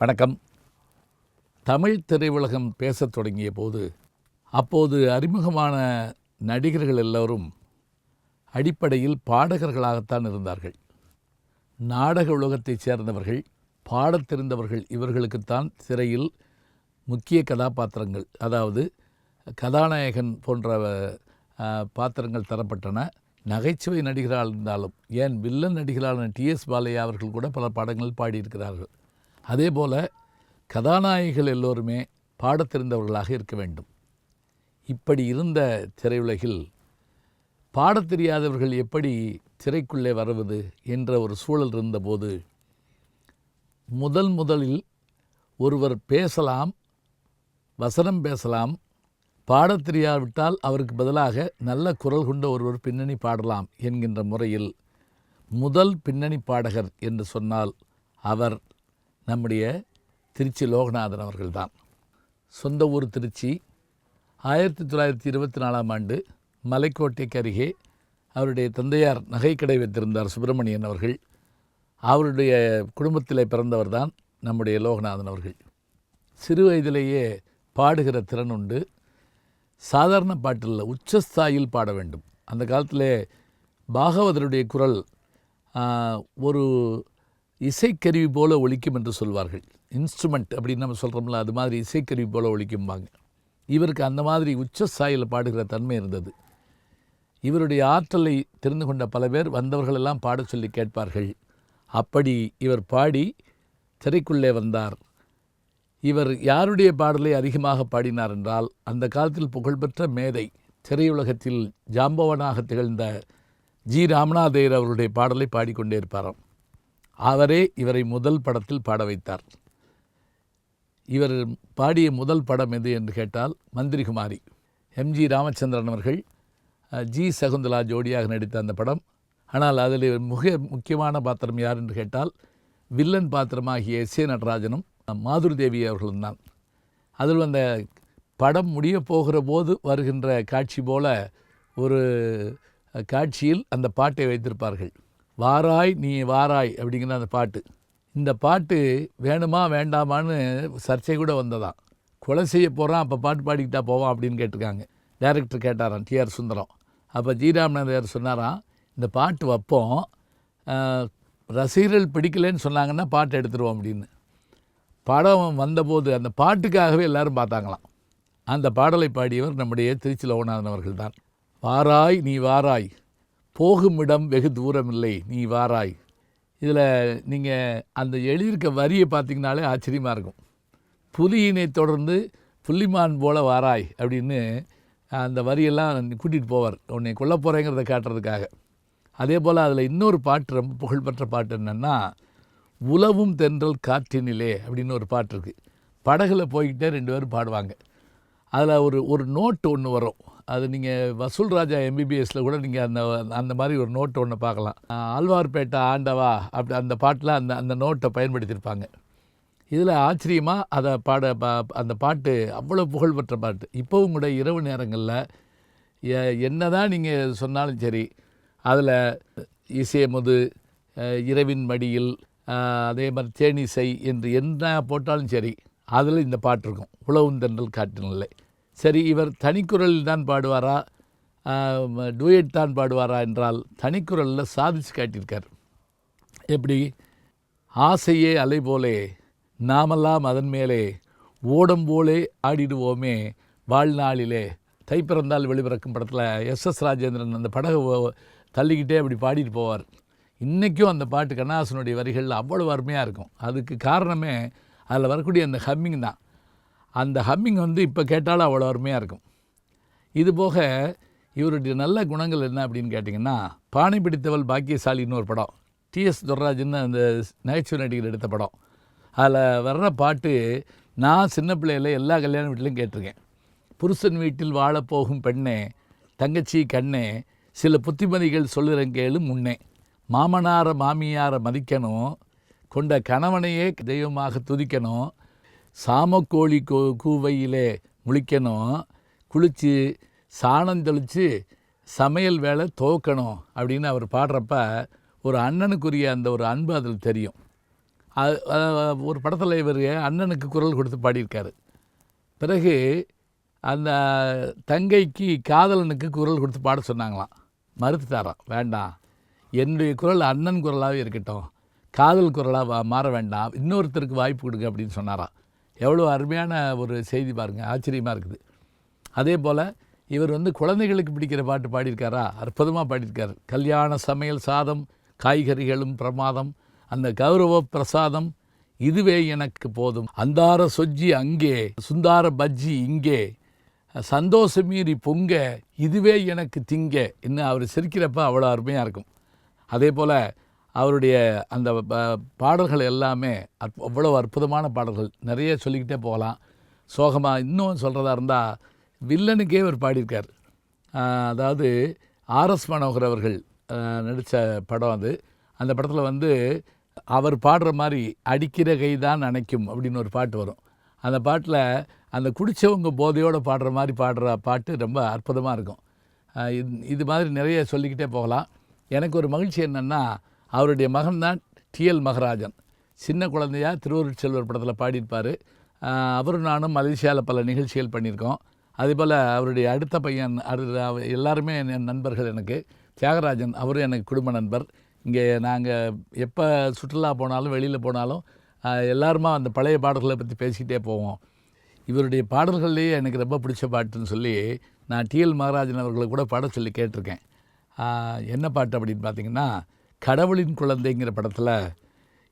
வணக்கம். தமிழ் திரையுலகம் பேசத் தொடங்கிய போது அப்போது அறிமுகமான நடிகர்கள் எல்லோரும் அடிப்படையில் பாடகர்களாகத்தான் இருந்தார்கள். நாடக உலகத்தைச் சேர்ந்தவர்கள், பாடத் தெரிந்தவர்கள் இவர்களுக்குத்தான் திரையில் முக்கிய கதாபாத்திரங்கள், அதாவது கதாநாயகன் போன்ற பாத்திரங்கள் தரப்பட்டன. நகைச்சுவை நடிகராக இருந்தாலும், ஏன் வில்லன் நடிகரான டிஎஸ் பாலையா அவர்கள் கூட பல படங்கள் பாடியிருக்கிறார்கள். அதேபோல் கதாநாயகிகள் எல்லோருமே பாடத் தெரிந்தவர்களாக இருக்க வேண்டும். இப்படி இருந்த திரையுலகில் பாடத் தெரியாதவர்கள் எப்படி திரைக்குள்ளே வருவது என்ற ஒரு சூழல் இருந்தபோது, முதலில் ஒருவர் பேசலாம், வசனம் பேசலாம், பாடத் தெரியாவிட்டால் அவருக்கு பதிலாக நல்ல குரல் கொண்ட ஒருவர் பின்னணி பாடலாம் என்கின்ற முறையில் முதல் பின்னணி பாடகர் என்று சொன்னால் அவர் நம்முடைய திருச்சி லோகநாதன் அவர்கள்தான். சொந்த ஊர் திருச்சி. 1924ஆம் ஆண்டு மலைக்கோட்டைக்கு அருகே அவருடைய தந்தையார் நகைக்கடை வைத்திருந்தார் சுப்பிரமணியன் அவர்கள். அவருடைய குடும்பத்தில் பிறந்தவர் தான் நம்முடைய லோகநாதன் அவர்கள். சிறு வயதிலேயே பாடுகிற திறன் உண்டு. சாதாரண பாட்டில் உச்சஸ்தாயில் பாட வேண்டும். அந்த காலத்தில் பாகவதருடைய குரல் ஒரு இசைக்கருவி போல ஒலிக்கும் என்று சொல்வார்கள். இன்ஸ்ட்ருமெண்ட் அப்படின்னு நம்ம சொல்கிறோம்ல, அது மாதிரி இசைக்கருவி போல ஒலிக்கும்பாங்க. இவருக்கு அந்த மாதிரி உச்சஸ்தாயில் பாடுகிற தன்மை இருந்தது. இவருடைய ஆற்றலை தெரிந்து கொண்ட பல பேர் வந்தவர்களெல்லாம் பாட சொல்லி கேட்பார்கள். அப்படி இவர் பாடி திரைக்குள்ளே வந்தார். இவர் யாருடைய பாடலை அதிகமாக பாடினார் என்றால், அந்த காலத்தில் புகழ்பெற்ற மேதை, திரையுலகத்தில் ஜாம்பவனாக திகழ்ந்த ஜி ராமநாதையர் அவருடைய பாடலை பாடிக்கொண்டே இருப்பாராம். அவரே இவரை முதல் படத்தில் பாட வைத்தார். இவர் பாடிய முதல் படம் எது என்று கேட்டால் மந்திரிகுமாரி. எம்ஜி ராமச்சந்திரன் அவர்கள் ஜி சகுந்தலா ஜோடியாக நடித்த அந்த படம். ஆனால் அதில் முக்கியமான பாத்திரம் யார் என்று கேட்டால் வில்லன் பாத்திரமாகிய எஸ் ஏ நடராஜனும் மாதுரி தேவி அவர்களும் தான். அதில் அந்த படம் முடிய போகிற போது வருகின்ற காட்சி போல ஒரு காட்சியில் அந்த பாட்டை வைத்திருப்பார்கள். வாராய் நீ வாராய் அப்படிங்கிற அந்த பாட்டு. இந்த பாட்டு வேணுமா வேண்டாமான்னு சர்ச்சை கூட வந்ததான். கொலை செய்ய போகிறான், அப்போ பாட்டு பாடிக்கிட்டா போவான் அப்படின்னு கேட்டிருக்காங்க. டைரக்டர் கேட்டாராம், டிஆர் சுந்தரம். அப்போ ஜி ராமநாதர் சொன்னாராம், இந்த பாட்டு வைப்போம், ரசிகர்கள் பிடிக்கலன்னு சொன்னாங்கன்னா பாட்டு எடுத்துருவோம் அப்படின்னு. படம் வந்தபோது அந்த பாட்டுக்காகவே எல்லோரும் பார்த்தாங்களாம். அந்த பாடலை பாடியவர் நம்முடைய திருச்சி லோகநாதன் அவர்கள் தான். வாராய் நீ வாராய், போகுமிடம் வெகு தூரமில்லை நீ வாராய். இதில் நீங்கள் அந்த எழுதியிருக்க வரியை பார்த்திங்கனாலே ஆச்சரியமாக இருக்கும். புலியினை தொடர்ந்து புள்ளிமான் போல வாராய் அப்படின்னு அந்த வரியெல்லாம் கூட்டிகிட்டு போவார், உன்னை கொல்ல போகிறேங்கிறத காட்டுறதுக்காக. அதே போல் அதில் இன்னொரு பாட்டு, ரொம்ப புகழ்பெற்ற பாட்டு என்னென்னா, உலவும் தென்றல் காற்றினிலே அப்படின்னு ஒரு பாட்டு இருக்குது. படகுல போய்கிட்டே ரெண்டு பேரும் பாடுவாங்க. அதில் ஒரு நோட்டு ஒன்று வரும். அது நீங்கள் வசூல் ராஜா எம்பிபிஎஸ்சில் கூட நீங்கள் அந்த மாதிரி ஒரு நோட்டு ஒன்று பார்க்கலாம். ஆழ்வார்பேட்டை ஆண்டவா அப்படி அந்த பாட்டில் அந்த நோட்டை பயன்படுத்தியிருப்பாங்க. இதில் ஆச்சரியமாக அதை அந்த பாட்டு அவ்வளோ புகழ்பெற்ற பாட்டு. இப்போவும் கூட இரவு நேரங்களில் என்ன தான் நீங்கள் சொன்னாலும் சரி, அதில் இசையமுது, இரவின் மடியில், அதே மாதிரி தேனிசை என்று என்ன போட்டாலும் சரி, அதில் இந்த பாட்டு இருக்கும், உலவும் தென்றல் காற்றினில்லை. சரி, இவர் தனிக்குரலில் தான் பாடுவாரா, டூயட் தான் பாடுவாரா என்றால் தனிக்குரலில் சாதிச்சு காட்டியிருக்கார். எப்படி? ஆசையே அலை போலே நாமெல்லாம் அதன் மேலே ஓடம் போலே ஆடிடுவோமே வாழ்நாளிலே. தை பிறந்தால் வெளிபிறக்கும் படத்தில் எஸ் ராஜேந்திரன் அந்த படகு தள்ளிக்கிட்டே அப்படி பாடிட்டு போவார். இன்றைக்கும் அந்த பாட்டு கண்ணாசனுடைய வரிகளில் அவ்வளவு அருமையாக இருக்கும். அதுக்கு காரணமே அதில் வரக்கூடிய அந்த ஹம்மிங் தான். அந்த ஹம்மிங் இப்போ கேட்டாலும் அவ்வளோ அருமையாக இருக்கும். இதுபோக இவருடைய நல்ல குணங்கள் என்ன அப்படின்னு கேட்டிங்கன்னா, பானை பிடித்தவள் பாக்கியசாலின்னு ஒரு படம், டிஎஸ் துர்ராஜன் அந்த நகைச்சுவை நடிகர் எடுத்த படம். அதில் வர்ற பாட்டு நான் சின்ன பிள்ளையில் எல்லா கல்யாண வீட்டிலையும் கேட்டிருக்கேன். புருஷன் வீட்டில் வாழப்போகும் பெண்ணே, தங்கச்சி கண்ணே, சில புத்திமதிகள் சொல்லுறேன் கேளு முன்னே, மாமனாரை மாமியாரை மதிக்கணும், கொண்ட கணவனையே தெய்வமாக துதிக்கணும், சாமக்கோழி கூவையிலே முழிக்கணும், குளித்து சாணம் தெளித்து சமையல் வேலை துவக்கணும் அப்படின்னு அவர் பாடுறப்ப ஒரு அண்ணனுக்குரிய அந்த ஒரு அன்பு அதில் தெரியும். ஒரு படத்தில் இவர் அண்ணனுக்கு குரல் கொடுத்து பாடியிருக்காரு. பிறகு அந்த தங்கைக்கு காதலனுக்கு குரல் கொடுத்து பாட சொன்னாங்களாம். மறுத்துட்டாராம், வேண்டாம், என்னுடைய குரல் அண்ணன் குரலாகவே இருக்கட்டும், காதல் குரலாக மாற வேண்டாம், இன்னொருத்தருக்கு வாய்ப்பு கொடுங்க அப்படின்னு சொன்னாராம். எவ்வளோ அருமையான ஒரு செய்தி பாருங்கள், ஆச்சரியமாக இருக்குது. அதே போல் இவர் குழந்தைகளுக்கு பிடிக்கிற பாட்டு பாடியிருக்காரா, அற்புதமாக பாடியிருக்கார். கல்யாண சமையல் சாதம் காய்கறிகளும் பிரமாதம், அந்த கௌரவ பிரசாதம் இதுவே எனக்கு போதும், அந்தார சொஜ்ஜி அங்கே சுந்தார பஜ்ஜி இங்கே, சந்தோஷமீறி பொங்க இதுவே எனக்கு திங்க. இன்னும் அவர் சிரிக்கிறப்ப அவ்வளோ அருமையாக இருக்கும். அதே போல் அவருடைய அந்த பாடல்கள் எல்லாமே அவ்வளோ அற்புதமான பாடல்கள், நிறைய சொல்லிக்கிட்டே போகலாம். சோகமாக இன்னும் சொல்கிறதா இருந்தால் வில்லனுக்கே அவர் பாடியிருக்கார். அதாவது ஆர்எஸ் மனோகர் அவர்கள் நடித்த படம் அது. அந்த படத்தில் அவர் பாடுற மாதிரி அடிக்கிற கை தான் அணைக்கும் அப்படின்னு ஒரு பாட்டு வரும். அந்த பாட்டில் அந்த குடித்தவங்க போதையோடு பாடுற மாதிரி பாடுற பாட்டு ரொம்ப அற்புதமாக இருக்கும். இது மாதிரி நிறைய சொல்லிக்கிட்டே போகலாம். எனக்கு ஒரு மகிழ்ச்சி என்னென்னா, அவருடைய மகன் தான் டிஎல் மகராஜன். சின்ன குழந்தையாக திருவருட் செல்வர் படத்தில் பாடியிருப்பார். அவரும் நானும் மலேசியாவில் பல நிகழ்ச்சிகள் பண்ணியிருக்கோம். அதேபோல் அவருடைய அடுத்த பையன் எல்லாருமே என் நண்பர்கள். எனக்கு தியாகராஜன், அவரும் எனக்கு குடும்ப நண்பர். இங்கே நாங்கள் எப்போ சுற்றுலா போனாலும் வெளியில் போனாலும் எல்லாருமா அந்த பழைய பாடல்களை பற்றி பேசிக்கிட்டே போவோம். இவருடைய பாடல்கள்லேயே எனக்கு ரொம்ப பிடிச்ச பாட்டுன்னு சொல்லி நான் டிஎல் மகராஜன் அவர்களை கூட பாட சொல்லி கேட்டிருக்கேன். என்ன பாட்டு அப்படின்னு பார்த்திங்கன்னா, கடவுளின் குழந்தைங்கிற படத்தில்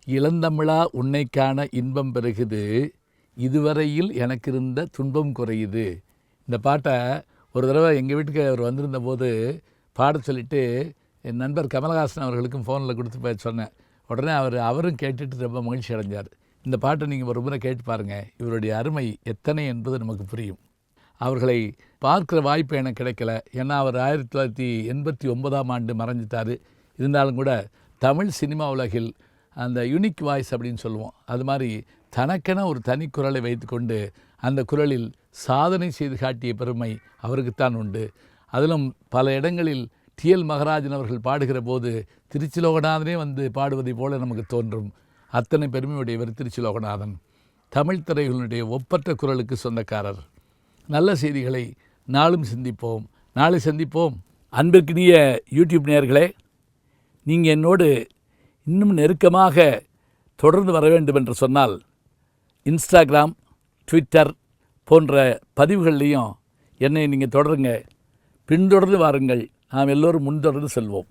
இளந்தமிழா உன்னைக்கான இன்பம் பெருகுது, இதுவரையில் எனக்கு இருந்த துன்பம் குறையுது. இந்த பாட்டை ஒரு தடவை எங்கள் வீட்டுக்கு அவர் வந்திருந்த போது பாட சொல்லிவிட்டு என் நண்பர் கமலஹாசன் அவர்களுக்கும் ஃபோனில் கொடுத்து சொன்னேன். உடனே அவரும் கேட்டுட்டு ரொம்ப மகிழ்ச்சி அடைஞ்சார். இந்த பாட்டை நீங்கள் ஒரு முறை கேட்டு பாருங்கள், இவருடைய அருமை எத்தனை என்பது நமக்கு புரியும். அவர்களை பார்க்குற வாய்ப்பு எனக்கு கிடைக்கல. ஏன்னா அவர் 1989ஆம் ஆண்டு மறைஞ்சிட்டார். இருந்தாலும் கூட தமிழ் சினிமா உலகில் அந்த யூனிக் வாய்ஸ் அப்படின்னு சொல்லுவோம், அது மாதிரி தனக்கென ஒரு தனி குரலை வைத்துக்கொண்டு அந்த குரலில் சாதனை செய்து காட்டிய பெருமை அவருக்குத்தான் உண்டு. அதிலும் பல இடங்களில் டிஎல் மகராஜன் அவர்கள் பாடுகிற போது திருச்சி லோகநாதனே பாடுவதை போல நமக்கு தோன்றும். அத்தனை பெருமையுடையவர் திருச்சி லோகநாதன். தமிழ் திரைகளுடைய ஒப்பற்ற குரலுக்கு சொந்தக்காரர். நல்ல செய்திகளை நாளும் சிந்திப்போம், நாளை சந்திப்போம். அன்பிற்கினிய யூடியூப் நேயர்களே, நீங்கள் என்னோடு இன்னும் நெருக்கமாக தொடர்ந்து வர வேண்டும் என்று சொன்னால் இன்ஸ்டாகிராம், ட்விட்டர் போன்ற பதிவுகள்லையும் என்னை நீங்கள் தொடருங்க. பின்தொடர்ந்து வாருங்கள், நாம் எல்லோரும் முன்தொடர்ந்து செல்வோம்.